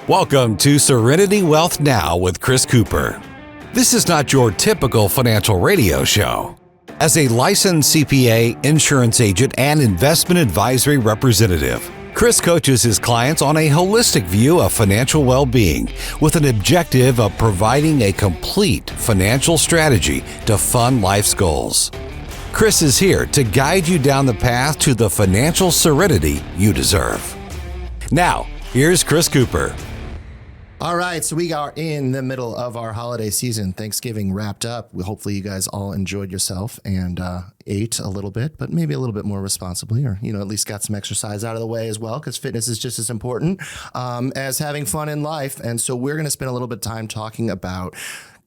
Welcome to Serenity Wealth Now with Chris Cooper. This is not your typical financial radio show. As a licensed CPA, insurance agent, and investment advisory representative, Chris coaches his clients on a holistic view of financial well-being with an objective of providing a complete financial strategy to fund life's goals. Chris is here to guide you down the path to the financial serenity you deserve. Now, here's Chris Cooper. All right, so we are in the middle of our holiday season. Thanksgiving wrapped up. Hopefully you guys all enjoyed yourself and ate a little bit, but maybe a little bit more responsibly, or, at least got some exercise out of the way as well, because fitness is just as important as having fun in life. And so we're going to spend a little bit of time talking about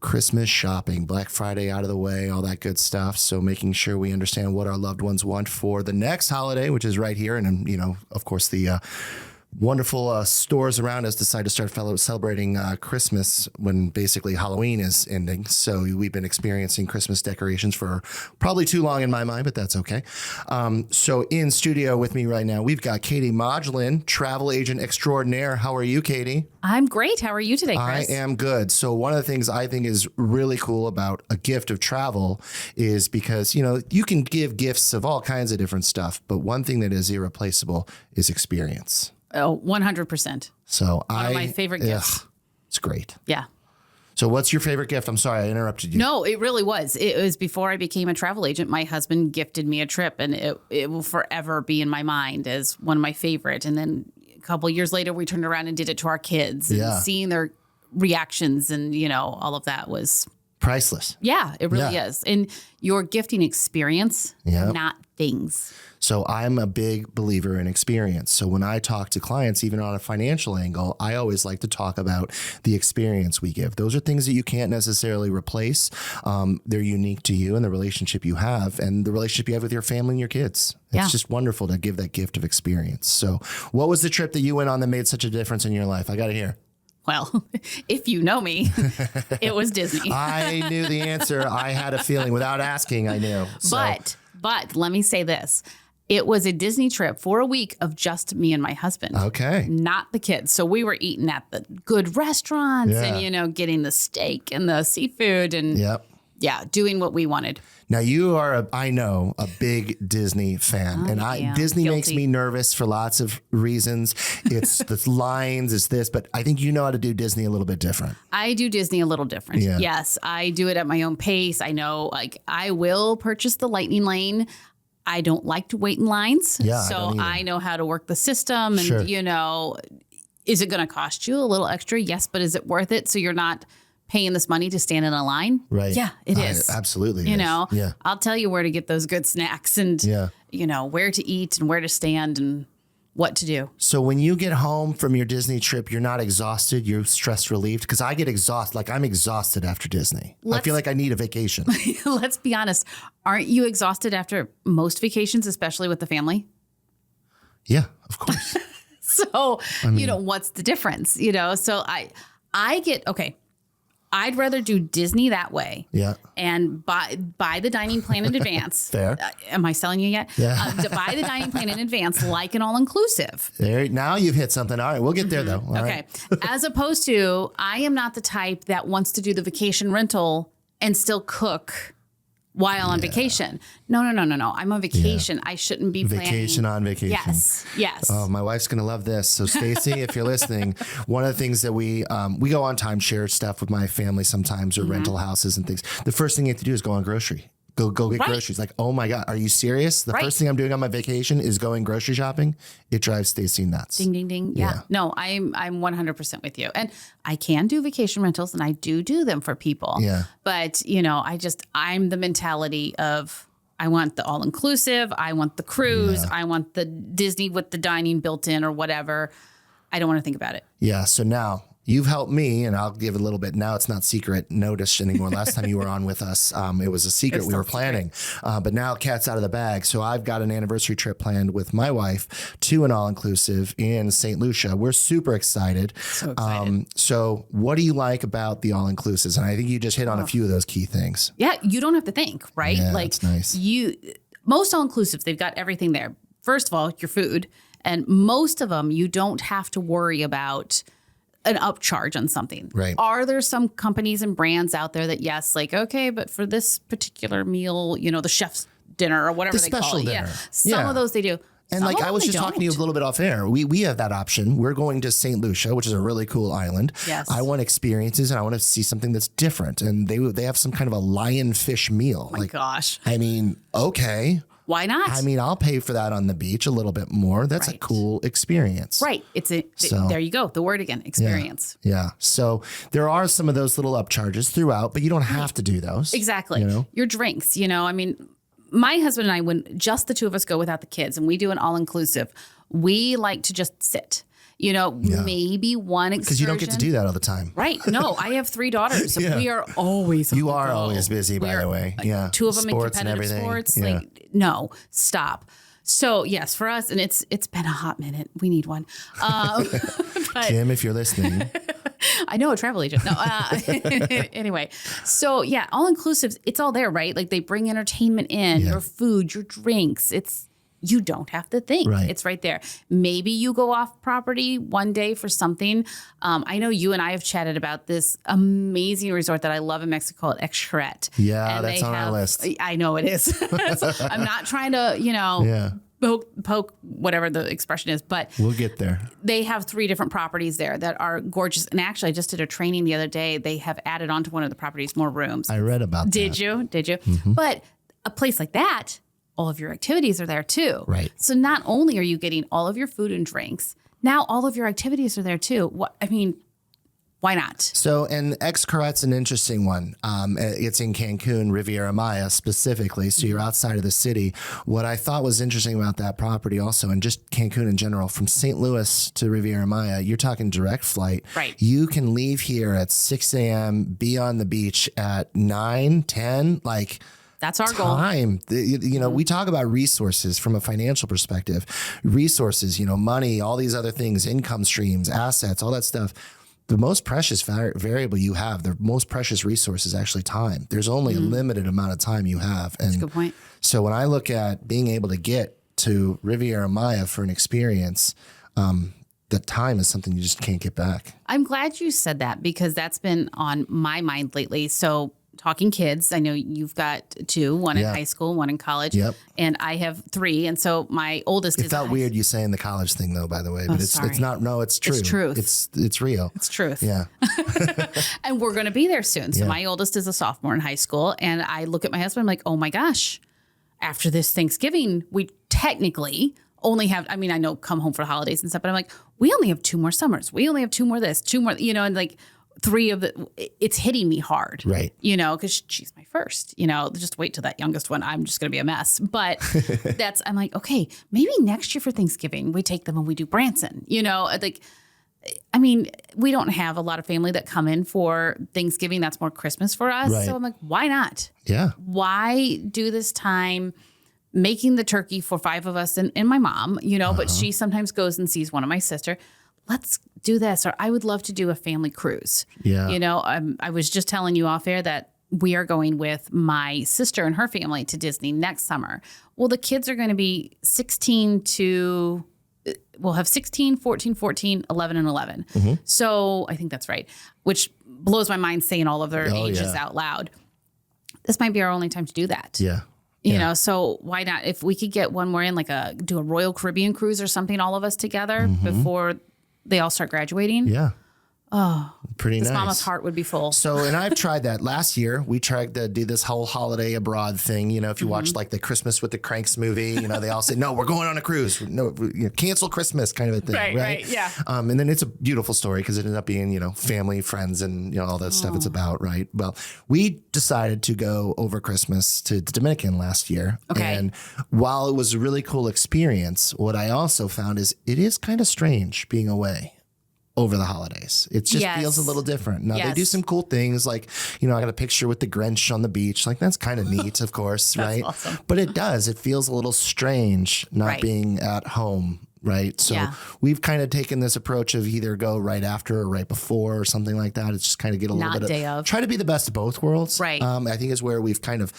Christmas shopping, Black Friday out of the way, all that good stuff. So making sure we understand what our loved ones want for the next holiday, which is right here. And, of course, the wonderful stores around us decide to start celebrating Christmas when basically Halloween is ending. So we've been experiencing Christmas decorations for probably too long in my mind, but that's okay. So in studio with me right now, we've got Katie Modglin, travel agent extraordinaire. How are you, Katie? I'm great. How are you today, Chris? I am good. So one of the things I think is really cool about a gift of travel is because, you can give gifts of all kinds of different stuff, but one thing that is irreplaceable is experience. Oh, 100%. So One of my favorite gifts. It's great. Yeah. So what's your favorite gift? I'm sorry, I interrupted you. No, it really was. It was before I became a travel agent. My husband gifted me a trip, and it will forever be in my mind as one of my favorite. And then a couple of years later, we turned around and did it to our kids. And seeing their reactions and, all of that was priceless. Yeah, it really is. And your gifting experience, not things. So I'm a big believer in experience. So when I talk to clients, even on a financial angle, I always like to talk about the experience we give. Those are things that you can't necessarily replace. They're unique to you and the relationship you have and the relationship you have with your family and your kids. It's just wonderful to give that gift of experience. So what was the trip that you went on that made such a difference in your life? I got to hear. Well, if you know me, it was Disney. I knew the answer. I had a feeling. Without asking, I knew. So. But let me say this. It was a Disney trip for a week of just me and my husband. Okay. Not the kids. So we were eating at the good restaurants and, getting the steak and the seafood and doing what we wanted. Now you are, I know, a big Disney fan, and Disney makes me nervous for lots of reasons. It's the lines, it's this, but I think you know how to do Disney a little bit different. I do Disney a little different. Yeah. Yes, I do it at my own pace. I know, I will purchase the lightning lane. I don't like to wait in lines. Yeah, so I know how to work the system and, is it going to cost you a little extra? Yes, but is it worth it? So you're not paying this money to stand in a line? Right. Yeah, it is. Absolutely. I'll tell you where to get those good snacks and, where to eat and where to stand and what to do. So when you get home from your Disney trip, you're not exhausted, you're stress relieved? Because I get exhausted. Like I'm exhausted after Disney. I feel like I need a vacation. Let's be honest. Aren't you exhausted after most vacations, especially with the family? Yeah, of course. So, what's the difference? So I get, okay. I'd rather do Disney that way. Yeah. And buy the dining plan in advance. Fair. Am I selling you yet? Yeah. To buy the dining plan in advance, like an all-inclusive. There. Now you've hit something. All right. We'll get there, though. All okay. As opposed to, I am not the type that wants to do the vacation rental and still cook while on vacation. No. I'm on vacation. I shouldn't be planning. Vacation on vacation. Yes. Oh, my wife's going to love this. So Stacy, if you're listening, one of the things that we go on timeshare stuff with my family sometimes or rental houses and things. The first thing you have to do is go on grocery. Go get groceries. Like, oh my God, are you serious? The first thing I'm doing on my vacation is going grocery shopping. It drives Stacy nuts. Ding, ding, ding. Yeah. No, I'm 100% with you. And I can do vacation rentals and I do them for people. Yeah. But, I'm the mentality of I want the all-inclusive. I want the cruise. I want the Disney with the dining built in or whatever. I don't want to think about it. Yeah. So now you've helped me, and I'll give a little bit. Now it's not secret notice anymore. Last time you were on with us, it was a secret we were planning. But now cat's out of the bag. So I've got an anniversary trip planned with my wife to an all-inclusive in St. Lucia. We're super excited. So excited. So what do you like about the all-inclusives? And I think you just hit on a few of those key things. Yeah, you don't have to think, right? Yeah, that's nice. Most all-inclusives, they've got everything there. First of all, your food. And most of them, you don't have to worry about an upcharge on something. Right. Are there some companies and brands out there that, yes, like, okay, but for this particular meal, the chef's dinner or whatever The they call special it. dinner. Yeah. Some of those they do. And Some like of I them was they just talking to you a don't. little bit off air. We have that option. We're going to St. Lucia, which is a really cool island. Yes. I want experiences and I want to see something that's different. And they have some kind of a lionfish meal. Oh my gosh. I mean, okay. Why not? I mean, I'll pay for that on the beach a little bit more. That's a Right. cool experience. Right. There you go. The word again, experience. Yeah. So there are some of those little upcharges throughout, but you don't have to do those. Exactly. Your drinks, I mean, my husband and I, when just the two of us go without the kids and we do an all-inclusive, we like to just sit, maybe one excursion. Because you don't get to do that all the time. Right. No, I have 3 daughters. Yeah. We are always on You the are go. always busy, by the way. Yeah. 2 of them Sports in and competitive everything. sports. Yeah. Like, no, stop. So yes, for us, and it's been a hot minute. We need one. But Jim, if you're listening. I know a travel agent. No, anyway. So yeah, all inclusives, it's all there, right? Like they bring entertainment in, your food, your drinks. You don't have to think. Right. It's right there. Maybe you go off property one day for something. I know you and I have chatted about this amazing resort that I love in Mexico called Xcaret. Yeah, And that's they on our list. I know it is. So I'm not trying to, poke whatever the expression is, but We'll get there. they have 3 different properties there that are gorgeous. And actually, I just did a training the other day. They have added onto one of the properties more rooms. I read about that. Did you? Mm-hmm. But a place like that, all of your activities are there too. Right. So not only are you getting all of your food and drinks, now all of your activities are there too. Why not? So, and Xcaret's an interesting one. It's in Cancun, Riviera Maya specifically. So you're outside of the city. What I thought was interesting about that property also, and just Cancun in general, from St. Louis to Riviera Maya, you're talking direct flight. Right. You can leave here at 6 a.m., be on the beach at 9, 10, like... That's our goal. Time. We talk about resources from a financial perspective. Resources, money, all these other things, income streams, assets, all that stuff. The most precious variable you have, the most precious resource is actually time. There's only a limited amount of time you have. And That's a good point. So when I look at being able to get to Riviera Maya for an experience, the time is something you just can't get back. I'm glad you said that because that's been on my mind lately. So talking kids, I know you've got 2, one in high school, one in college, and I have 3. And so my oldest It felt weird you saying the college thing though, by the way, but it's not, no, it's true. It's truth. It's real. It's truth. Yeah. And we're going to be there soon. So my oldest is a sophomore in high school. And I look at my husband, I'm like, oh my gosh, after this Thanksgiving, we technically only have, I mean, I know come home for the holidays and stuff, but I'm like, we only have 2 more summers. We only have 2 more this, 2 more, and like 3 of it's hitting me hard. Right. Because she's my first, just wait till that youngest one. I'm just going to be a mess. But I'm like, okay, maybe next year for Thanksgiving, we take them and we do Branson, I mean, we don't have a lot of family that come in for Thanksgiving. That's more Christmas for us. Right. So I'm like, why not? Yeah. Why do this time making the turkey for 5 of us and my mom, but she sometimes goes and sees one of my sister. Let's do this. Or I would love to do a family cruise. Yeah. I was just telling you off air that we are going with my sister and her family to Disney next summer. Well, the kids are going to be 16 to... We'll have 16, 14, 14, 11, and 11. Mm-hmm. So I think that's right, which blows my mind saying all of their ages out loud. This might be our only time to do that. Yeah. You know, so why not? If we could get one more in, do a Royal Caribbean cruise or something, all of us together before they all start graduating. Yeah. Oh, pretty nice. Mama's heart would be full. So, and I've tried that last year. We tried to do this whole holiday abroad thing. If you watch the Christmas with the Cranks movie, they all say, no, we're going on a cruise. No, cancel Christmas kind of a thing. Right. Yeah. And then it's a beautiful story because it ended up being, family, friends, and, all that stuff it's about. Right. Well, we decided to go over Christmas to the Dominican last year. Okay. And while it was a really cool experience, what I also found is it is kind of strange being away over the holidays. It just feels a little different. Now they do some cool things I got a picture with the Grinch on the beach. That's kind of neat, of course, right? Awesome. But it feels a little strange not being at home, right? So we've kind of taken this approach of either go right after or right before or something like that. It's just kind of get a little bit of try to be the best of both worlds. Right. I think is where we've kind of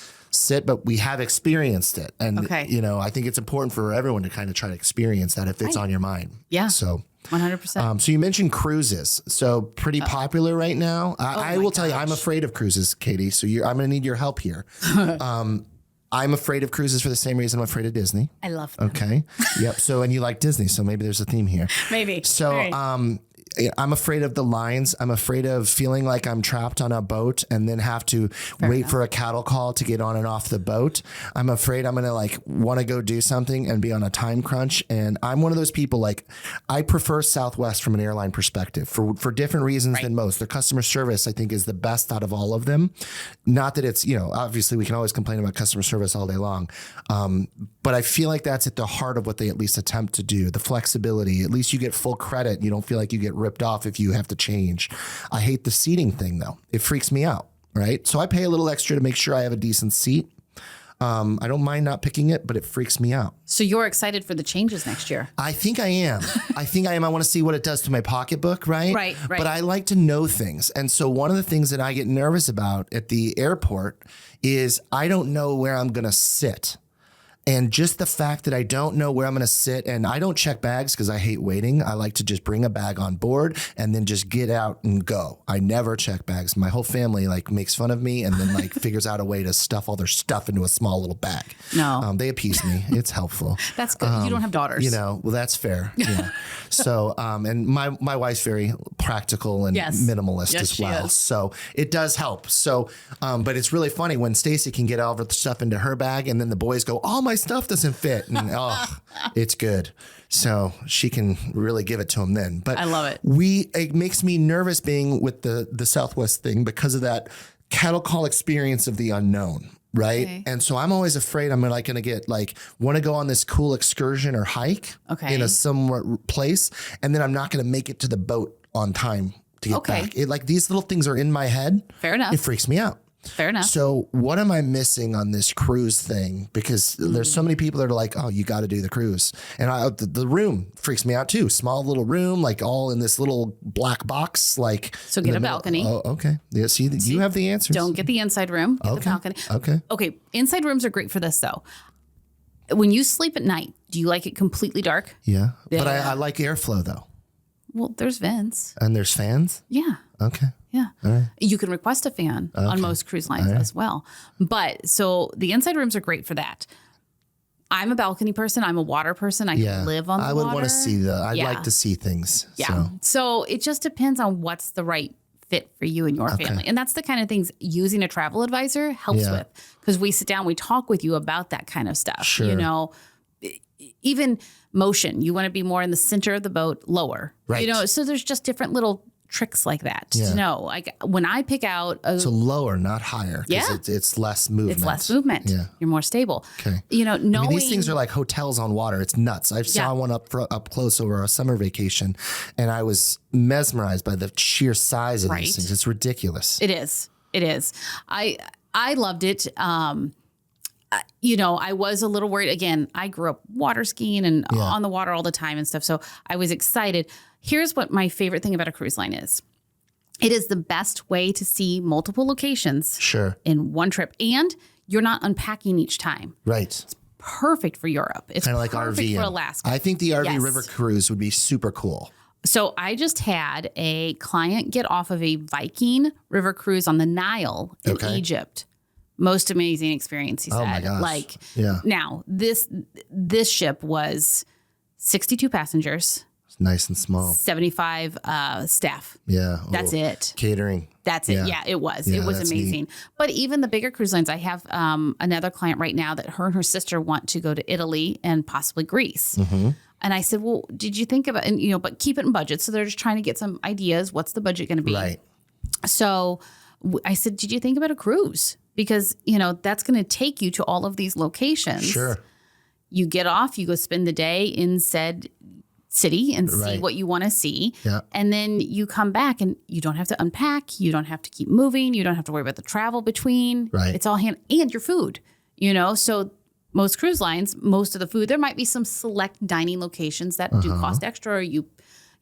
but we have experienced it. And, I think it's important for everyone to kind of try to experience that if it's on your mind. Yeah. So 100%. So you mentioned cruises. So pretty popular right now. I will tell you, I'm afraid of cruises, Katie. So I'm going to need your help here. I'm afraid of cruises for the same reason I'm afraid of Disney. I love them. Okay. Yep. So, and you like Disney, so maybe there's a theme here. Maybe. So, Right. I'm afraid of the lines. I'm afraid of feeling like I'm trapped on a boat and then have to wait for a cattle call to get on and off the boat. I'm afraid I'm going to like want to go do something and be on a time crunch. And I'm one of those people, like, I prefer Southwest from an airline perspective for different reasons than most. Their customer service, I think, is the best out of all of them. Not that it's, obviously we can always complain about customer service all day long. But I feel like that's at the heart of what they at least attempt to do. The flexibility, at least you get full credit. You don't feel like you get ripped off if you have to change. I hate the seating thing though. It freaks me out, right? So I pay a little extra to make sure I have a decent seat. I don't mind not picking it, but it freaks me out. So you're excited for the changes next year? I think I am. I want to see what it does to my pocketbook, right? Right. But I like to know things. And so one of the things that I get nervous about at the airport is I don't know where I'm going to sit. And just the fact that I don't know where I'm going to sit, and I don't check bags because I hate waiting. I like to just bring a bag on board and then just get out and go. I never check bags. My whole family like makes fun of me and then like figures out a way to stuff all their stuff into a small little bag. No. They appease me. It's helpful. That's good. You don't have daughters. Well, that's fair. Yeah. So, and my wife's very practical and minimalist as well. So it does help. So, but it's really funny when Stacy can get all of the stuff into her bag and then the boys go, oh, my stuff doesn't fit. And it's good. So she can really give it to him then. But I love it. It makes me nervous being with the Southwest thing because of that cattle call experience of the unknown. Right. Okay. And so I'm always afraid I'm going to get want to go on this cool excursion or hike in a somewhat place. And then I'm not going to make it to the boat on time to get back. These little things are in my head. Fair enough. It freaks me out. Fair enough. So what am I missing on this cruise thing? Because there's so many people that are like, oh, you got to do the cruise. And the room freaks me out too. Small little room, like all in this little black box. So get a balcony. Oh, okay. Yeah, see, you have the answers. Don't get the inside room. Get the balcony. Okay. Inside rooms are great for this though. When you sleep at night, do you like it completely dark? Yeah. But I like airflow though. Well, there's vents. And there's fans? Yeah. Okay. Yeah. All right. You can request a fan on most cruise lines as well. But so the inside rooms are great for that. I'm a balcony person. I'm a water person. I can live on the water. I would want to see I'd like to see things. Yeah. So it just depends on what's the right fit for you and your family. And that's the kind of things using a travel advisor helps with. Because we sit down, we talk with you about that kind of stuff. Sure. Even motion, you want to be more in the center of the boat, lower. Right. So there's just different little tricks like that to know. Like when I pick out so lower, not higher. Yeah. It's less movement. It's less movement. Yeah. You're more stable. Okay. Knowing these things are like hotels on water. It's nuts. I saw one up close over our summer vacation and I was mesmerized by the sheer size of these things. It's ridiculous. It is. I loved it. I was a little worried. Again, I grew up water skiing and on the water all the time and stuff. So I was excited. Here's what my favorite thing about a cruise line is. It is the best way to see multiple locations in one trip. And you're not unpacking each time. Right. It's perfect for Europe. It's kind of like perfect RV for Alaska. I think the RV river cruise would be super cool. So I just had a client get off of a Viking river cruise on the Nile in Egypt. Most amazing experience, he said. Oh my gosh. Now this ship was 62 passengers. It's nice and small. 75 staff. Yeah. That's it. Catering. That's it. Yeah, it was. It was amazing. Neat. But even the bigger cruise lines, I have another client right now that her and her sister want to go to Italy and possibly Greece. Mm-hmm. And I said, well, did you think about, but keep it in budget. So they're just trying to get some ideas. What's the budget going to be? Right. So I said, did you think about a cruise? Because, that's going to take you to all of these locations. Sure. You get off, you go spend the day in said city and see what you want to see. Yeah. And then you come back and you don't have to unpack. You don't have to keep moving. You don't have to worry about the travel between. Right. It's all and your food, So most cruise lines, most of the food, there might be some select dining locations that do cost extra, or you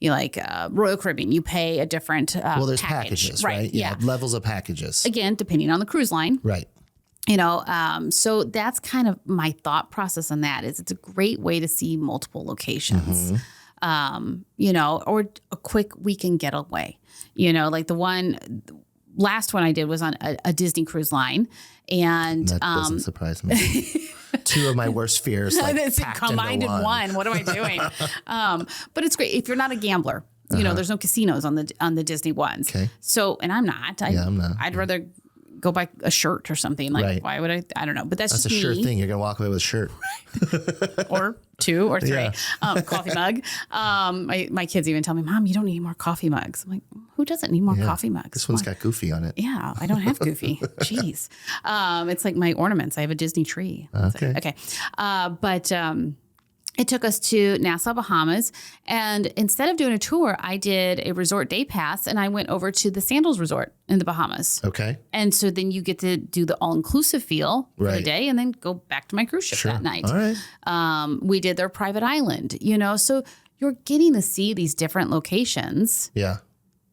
like Royal Caribbean, you pay a different there's package. packages, right? Yeah. Levels of packages. Again, depending on the cruise line. Right. So that's kind of my thought process on that is it's a great way to see multiple locations. or a quick weekend getaway. Like the last one I did was on a Disney cruise line. And that doesn't surprise me. Two of my worst fears. It's packed combined into in one. What am I doing? But it's great. If you're not a gambler, there's no casinos on the Disney ones. Okay. So, and I'm not. I'm not. I'd rather go buy a shirt or something. Like, why would I don't know. But that's just a sure thing. You're going to walk away with a shirt. Or 2 or 3. Yeah. Coffee mug. My kids even tell me, Mom, you don't need more coffee mugs. I'm like, who doesn't need more coffee mugs? This one's got Goofy on it. Yeah, I don't have Goofy. Jeez. It's like my ornaments. I have a Disney tree. Okay. But it took us to Nassau, Bahamas. And instead of doing a tour, I did a resort day pass and I went over to the Sandals Resort in the Bahamas. Okay. And so then you get to do the all-inclusive feel for the day and then go back to my cruise ship that night. All right. We did their private island, so you're getting to see these different locations. Yeah.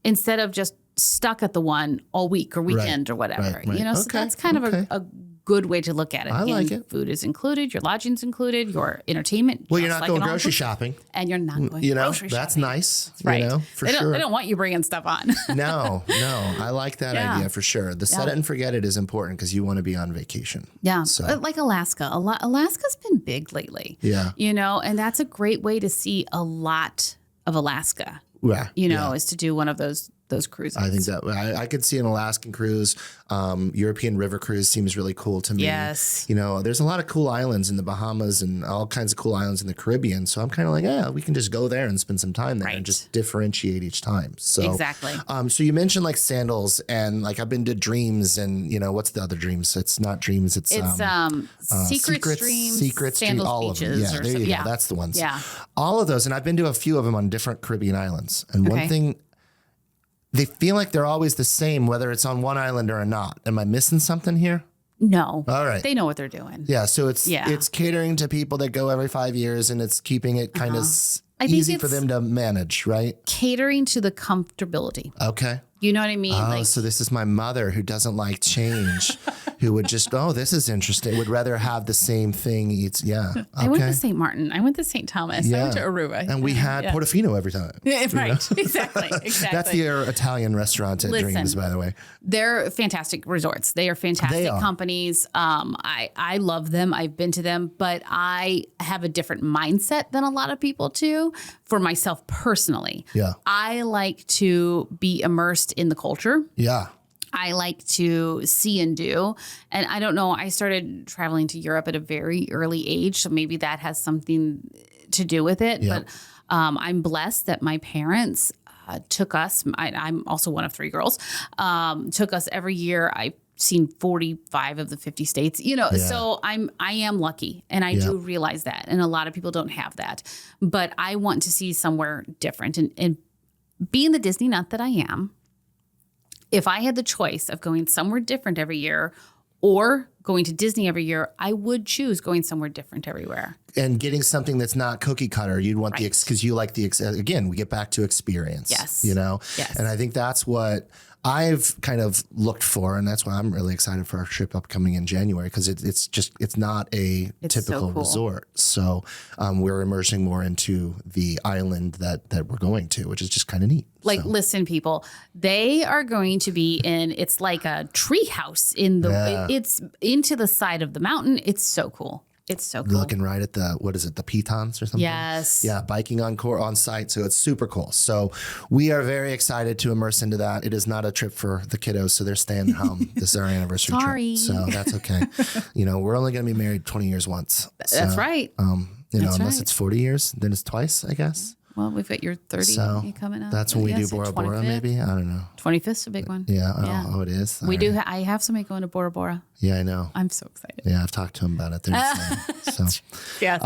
Instead of just stuck at the one all week or weekend or whatever, Right. So that's kind of a good way to look at it. I like it. Food is included, your lodging's included, your entertainment. Well, you're not going grocery shopping. And you're not going grocery shopping. That's nice. That's right. For sure. They sure. don't want you bringing stuff on. No. I like that idea for sure. The set it and forget it is important because you want to be on vacation. Yeah. So. Like Alaska. Alaska's been big lately. Yeah. And that's a great way to see a lot of Alaska. Yeah. Is to do one of those cruises. I think that I could see an Alaskan cruise. European river cruise seems really cool to me. Yes. There's a lot of cool islands in the Bahamas and all kinds of cool islands in the Caribbean. So I'm kind of like, we can just go there and spend some time there and just differentiate each time. So exactly. So you mentioned like Sandals and like I've been to Dreams and what's the other Dreams? It's not Dreams. It's Secrets, Sandals all Beaches. of them. Yeah, there you go. That's the ones. Yeah. All of those. And I've been to a few of them on different Caribbean islands. And one thing, they feel like they're always the same, whether it's on one island or not. Am I missing something here? No. All right. They know what they're doing. Yeah. So it's catering to people that go every 5 years and it's keeping it kind of easy for them to manage, right? Catering to the comfortability. Okay. You know what I mean? Oh, so this is my mother who doesn't like change, who would just, this is interesting. Would rather have the same thing. Okay. I went to St. Martin. I went to St. Thomas. I went to Aruba. And we had Portofino every time. Right. Exactly. That's your Italian restaurant at Dreams, by the way. They're fantastic resorts. They are fantastic companies. I love them. I've been to them, but I have a different mindset than a lot of people do for myself personally. Yeah. I like to be immersed in the culture. Yeah. I like to see and do. And I don't know, I started traveling to Europe at a very early age, so maybe that has something to do with it. Yep. But I'm blessed that my parents took us, I'm also one of 3 girls, took us every year. I've seen 45 of the 50 states, so I am lucky and I do realize that. And a lot of people don't have that, but I want to see somewhere different and being the Disney nut that I am. If I had the choice of going somewhere different every year or going to Disney every year, I would choose going somewhere different everywhere. And getting something that's not cookie cutter. You'd want because you like again, we get back to experience. Yes. Yes. And I think that's what I've kind of looked for. And that's why I'm really excited for our trip upcoming in January, because it's not a typical resort. So we're immersing more into the island that we're going to, which is just kind of neat. Listen, people, they are going to be it's like a tree house it's into the side of the mountain. It's so cool. It's so cool. You're looking right at the pitons or something? Yes. Yeah, biking on site. So it's super cool. So we are very excited to immerse into that. It is not a trip for the kiddos, so they're staying home. This is our anniversary trip. So that's okay. We're only going to be married 20 years once. So, that's right. Unless it's 40 years, then it's twice, I guess. Well, we've got your 30 coming up. That's when we do Bora Bora, maybe? I don't know. 25th's a big one. Yeah. Oh, it is? We do. I have somebody going to Bora Bora. Yeah, I know. I'm so excited. Yeah, I've talked to him about it. They're insane. So, yeah.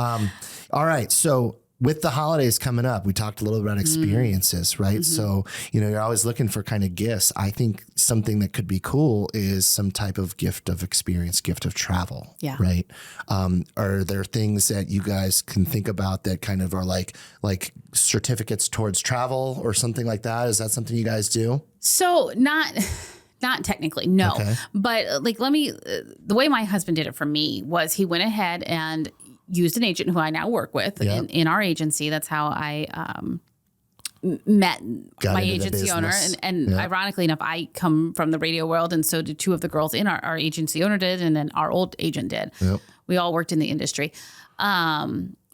All right. So with the holidays coming up, we talked a little about experiences, right? Mm-hmm. So, you're always looking for kind of gifts. I think something that could be cool is some type of gift of experience, gift of travel, right? Are there things that you guys can think about that kind of are like certificates towards travel or something like that? Is that something you guys do? So not technically, no. Okay. But the way my husband did it for me was he went ahead and used an agent who I now work with in our agency. That's how I met my agency owner. And ironically enough, I come from the radio world, and so did two of the girls in our agency owner did, and then our old agent did. Yep. We all worked in the industry.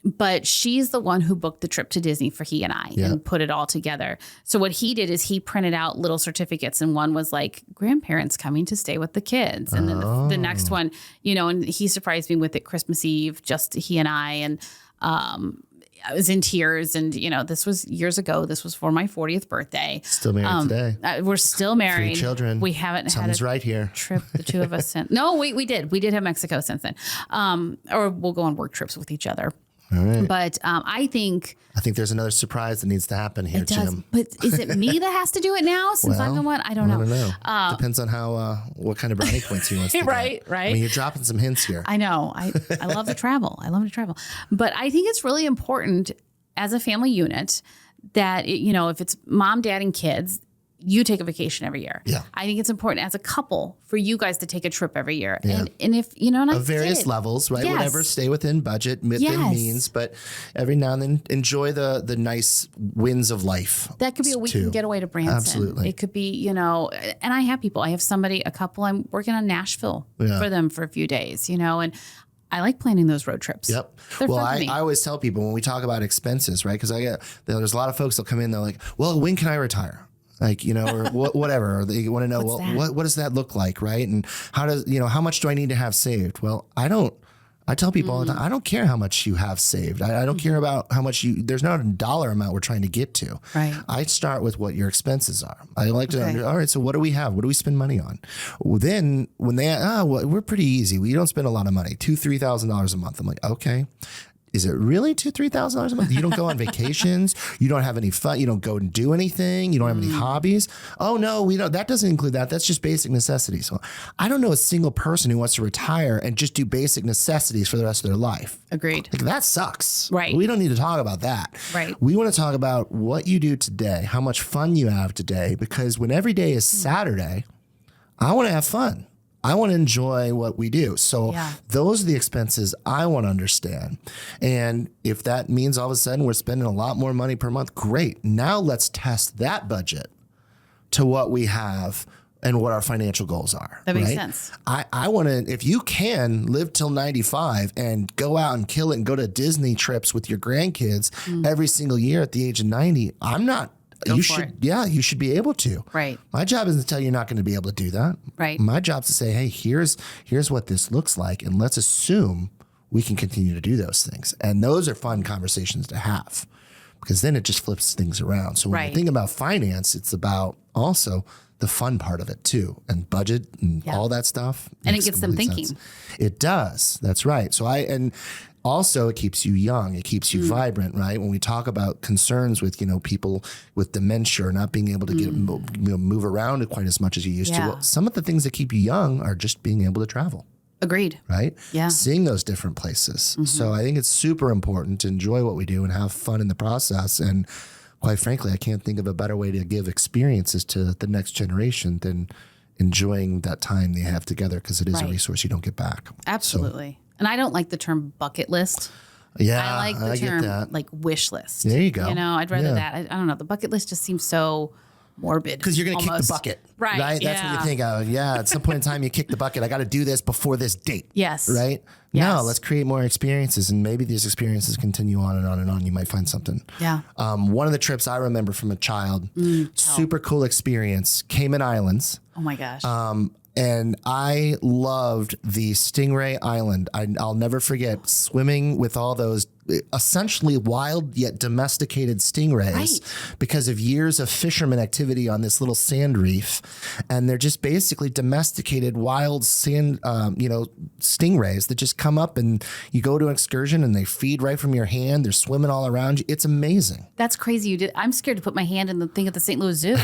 But she's the one who booked the trip to Disney for he and I and put it all together. So what he did is he printed out little certificates, and one was like grandparents coming to stay with the kids. And then the next one, and he surprised me with it Christmas Eve, just he and I. And I was in tears, and this was years ago. This was for my 40th birthday. Still married today. We're still married. 3 children. We haven't Something's had a right here. trip, the two of us. Since. No, we did. We did have Mexico since then. Or we'll go on work trips with each other. All right. But I think there's another surprise that needs to happen here, Jim. But is it me that has to do it now since I'm the one? I don't know. Depends on how what kind of brownie points he wants to right. get. I mean, you're dropping some hints here. I know. I love to travel. But I think it's really important as a family unit that, if it's mom, dad, and kids, you take a vacation every year. Yeah. I think it's important as a couple for you guys to take a trip every year. Yeah. And if, and of various levels, right? Yes. Whatever, stay within budget, within means, but every now and then enjoy the nice wins of life. That could be a weekend getaway to Branson. Absolutely. It could be, and I have people. I have a couple, I'm working on Nashville for them for a few days, and I like planning those road trips. Yep. They're well, fun to me. I always tell people when we talk about expenses, right? Because there's a lot of folks that come in, they're like, well, when can I retire? Like, or whatever. Or they want to know, what does that look like, right? And how much do I need to have saved? Well, I tell people all the time, I don't care how much you have saved. I don't care about how much there's not a dollar amount we're trying to get to. Right. I start with what your expenses are. I like to know, all right, so what do we have? What do we spend money on? Well, then when we're pretty easy. We don't spend a lot of money, $2,000, $3,000 a month. I'm like, okay. Is it really $2,000, $3,000 a month? You don't go on vacations. You don't have any fun. You don't go and do anything. You don't have any hobbies. Oh no, we don't. That doesn't include that. That's just basic necessities. So I don't know a single person who wants to retire and just do basic necessities for the rest of their life. Agreed. Like, that sucks. Right. We don't need to talk about that. Right. We want to talk about what you do today, how much fun you have today, because when every day is Saturday, I want to have fun. I want to enjoy what we do. So those are the expenses I want to understand. And if that means all of a sudden we're spending a lot more money per month, great. Now let's test that budget to what we have and what our financial goals are. That makes sense. I want to, if you can live till 95 and go out and kill it and go to Disney trips with your grandkids every single year at the age of 90, you should be able to. Right. My job isn't to tell you you're not going to be able to do that. Right. My job is to say, hey, here's what this looks like, and let's assume we can continue to do those things. And those are fun conversations to have, because then it just flips things around. So when you think about finance, it's about also the fun part of it too, and budget and all that stuff. And it gets them thinking. Sense. It does. That's right. So also, it keeps you young. It keeps you vibrant, right? When we talk about concerns with, people with dementia or not being able to get move around quite as much as you used to. Well, some of the things that keep you young are just being able to travel. Agreed. Right? Yeah. Seeing those different places. So I think it's super important to enjoy what we do and have fun in the process. And quite frankly, I can't think of a better way to give experiences to the next generation than enjoying that time they have together, because it is a resource you don't get back. Absolutely. So, and I don't like the term bucket list. Yeah, I like the term like wish list. There you go. I'd rather that. I don't know. The bucket list just seems so morbid. Because you're going to kick the bucket. Right? That's what you think of. Yeah, at some point in time, you kick the bucket. I got to do this before this date. Yes. Right? Yes. No, let's create more experiences. And maybe these experiences continue on and on and on. You might find something. Yeah. One of the trips I remember from a child, super cool experience, Cayman Islands. Oh my gosh. And I loved the Stingray Island. I'll never forget swimming with all those essentially wild yet domesticated stingrays because of years of fisherman activity on this little sand reef. And they're just basically domesticated wild sand, stingrays that just come up, and you go to an excursion and they feed right from your hand. They're swimming all around you. It's amazing. That's crazy. You did. I'm scared to put my hand in the thing at the St. Louis Zoo.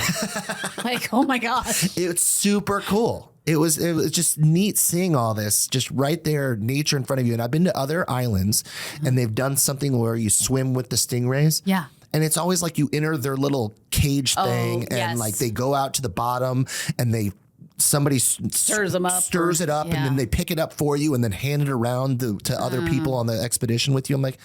Like, oh my gosh. It's super cool. It was just neat seeing all this just right there, nature in front of you. And I've been to other islands and they've done something where you swim with the stingrays. Yeah. And it's always like you enter their little cage thing and like they go out to the bottom and they somebody stirs them up, it up, and then they pick it up for you and then hand it around to other people on the expedition with you. I'm like,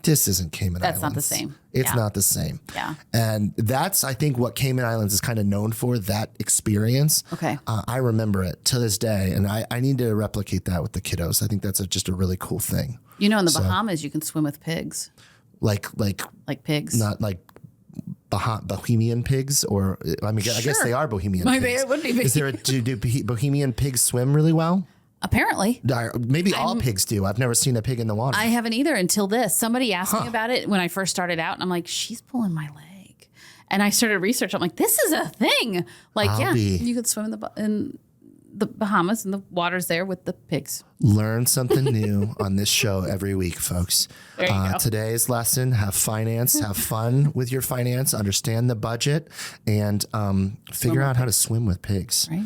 this isn't Cayman Islands. That's not the same. It's not the same. Yeah. And that's, I think, what Cayman Islands is kind of known for, that experience. Okay. I remember it to this day, and I need to replicate that with the kiddos. I think that's just a really cool thing. In the Bahamas, you can swim with pigs. Like pigs. Not like Bohemian pigs, or I guess they are Bohemian pigs. It would be. Is there do Bohemian pigs swim really well? Apparently. Maybe all pigs do. I've never seen a pig in the water. I haven't either until this. Somebody asked me about it when I first started out, and I'm like, she's pulling my leg. And I started research. I'm like, this is a thing. You could swim in the Bahamas and the water's there with the pigs. Learn something new on this show every week, folks. There you go. Today's lesson, have fun with your finance, understand the budget, and figure out how to swim with pigs. Right?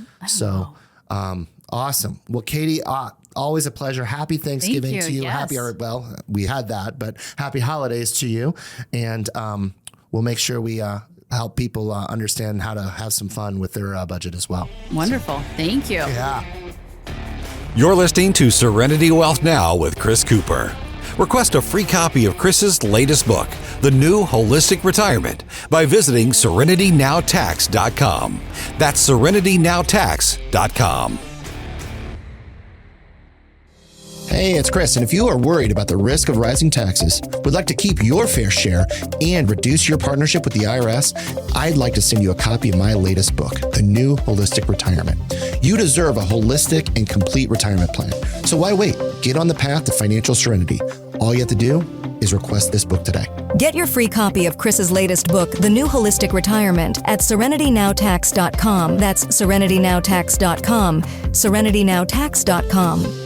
Awesome. Well, Katie, always a pleasure. Happy Thanksgiving to you. Yes. We had that, but happy holidays to you. And we'll make sure we help people understand how to have some fun with their budget as well. Wonderful. Thank you. Yeah. You're listening to Serenity Wealth Now with Chris Cooper. Request a free copy of Chris's latest book, The New Holistic Retirement, by visiting SerenityNowTax.com. That's SerenityNowTax.com. Hey, it's Chris, and if you are worried about the risk of rising taxes, would like to keep your fair share, and reduce your partnership with the IRS, I'd like to send you a copy of my latest book, The New Holistic Retirement. You deserve a holistic and complete retirement plan. So why wait? Get on the path to financial serenity. All you have to do is request this book today. Get your free copy of Chris's latest book, The New Holistic Retirement, at SerenityNowTax.com. That's SerenityNowTax.com. SerenityNowTax.com.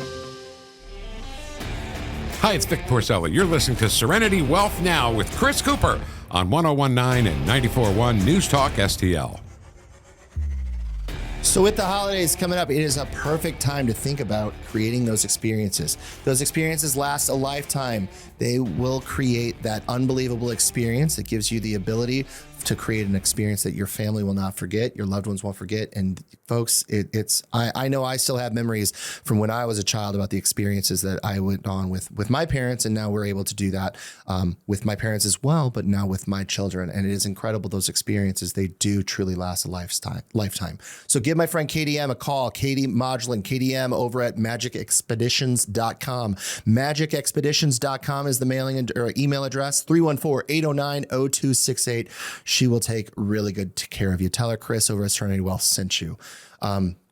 Hi, it's Vic Porcelli. You're listening to Serenity Wealth Now with Chris Cooper on 101.9 and 94.1 NewsTalk STL. So with the holidays coming up, it is a perfect time to think about creating those experiences. Those experiences last a lifetime. They will create that unbelievable experience that gives you the ability to create an experience that your family will not forget, your loved ones won't forget. And folks, I know I still have memories from when I was a child about the experiences that I went on with my parents, and now we're able to do that with my parents as well, but now with my children. And it is incredible, those experiences. They do truly last a lifetime. So give my friend KDM a call, Katie Modglin, KDM over at magicexpeditions.com. Magicexpeditions.com is the mailing or email address, 314-809-0268. She will take really good care of you. Tell her Chris over at Serenity Wealth sent you.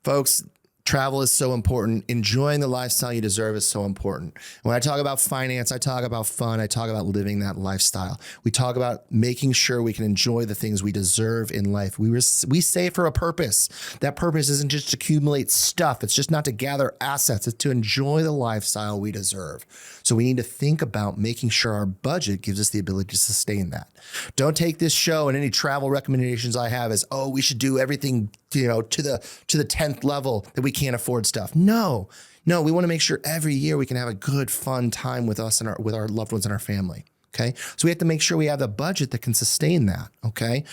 Folks, travel is so important. Enjoying the lifestyle you deserve is so important. When I talk about finance, I talk about fun. I talk about living that lifestyle. We talk about making sure we can enjoy the things we deserve in life. We save for a purpose. That purpose isn't just to accumulate stuff. It's just not to gather assets. It's to enjoy the lifestyle we deserve. So we need to think about making sure our budget gives us the ability to sustain that. Don't take this show and any travel recommendations I have as, oh, we should do everything, to the 10th level that we can't afford stuff. No, we want to make sure every year we can have a good, fun time with us and with our loved ones and our family. Okay. So we have to make sure we have the budget that can sustain that. Okay.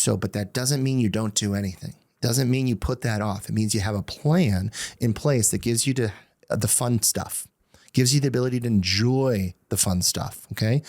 But that doesn't mean you don't do anything. Doesn't mean you put that off. It means you have a plan in place that gives you the fun stuff, gives you the ability to enjoy the fun stuff. Okay.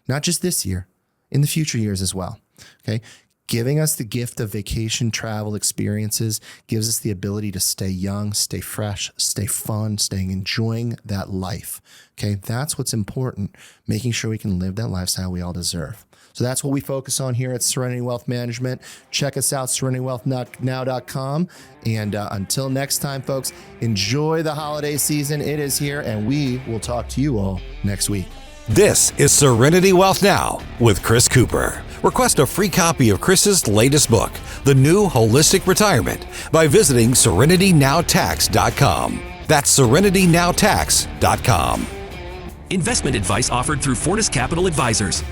Not just this year, in the future years as well. Okay. Giving us the gift of vacation travel experiences gives us the ability to stay young, stay fresh, stay fun, enjoying that life. Okay, that's what's important, making sure we can live that lifestyle we all deserve. So that's what we focus on here at Serenity Wealth Management. Check us out, SerenityWealthNow.com. And until next time, folks, enjoy the holiday season. It is here, and we will talk to you all next week. This is Serenity Wealth Now with Chris Cooper. Request a free copy of Chris's latest book, The New Holistic Retirement, by visiting SerenityNowTax.com. That's SerenityNowTax.com. Investment advice offered through Fortis Capital Advisors.